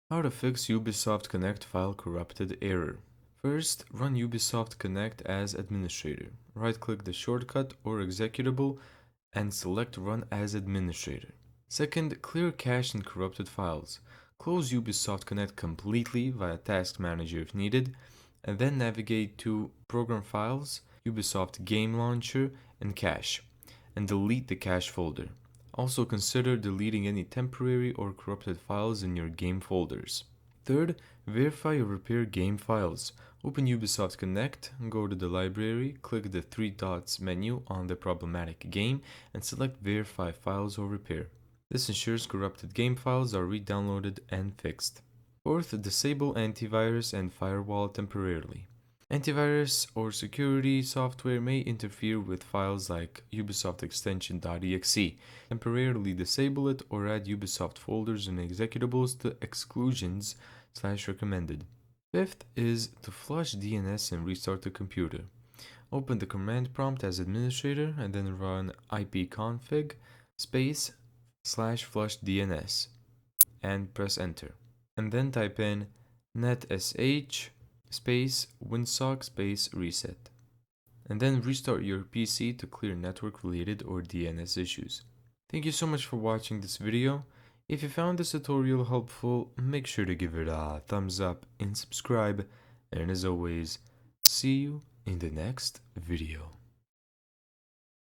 How to fix Ubisoft Connect file corrupted error. First, run Ubisoft Connect as administrator. Right-click the shortcut or executable and select Run as Administrator. Second, clear cache and corrupted files. Close Ubisoft Connect completely via Task Manager if needed, and then navigate to Program Files, Ubisoft Game Launcher, and Cache, and delete the cache folder. Also consider deleting any temporary or corrupted files in your game folders. Third, verify or repair game files. Open Ubisoft Connect, go to the library, click the three dots menu on the problematic game, and select Verify Files or Repair. This ensures corrupted game files are re-downloaded and fixed. Fourth, disable antivirus and firewall temporarily. Antivirus or security software may interfere with files like Ubisoft extension.exe. Temporarily disable it or add Ubisoft folders and executables to exclusions/recommended. Fifth is to flush DNS and restart the computer. Open the command prompt as administrator and then run ipconfig /flush DNS and press enter. And then type in netsh winsock reset. And then restart your PC to clear network related or DNS issues. Thank you so much for watching this video. If you found this tutorial helpful, make sure to give it a thumbs up and subscribe. And as always, see you in the next video.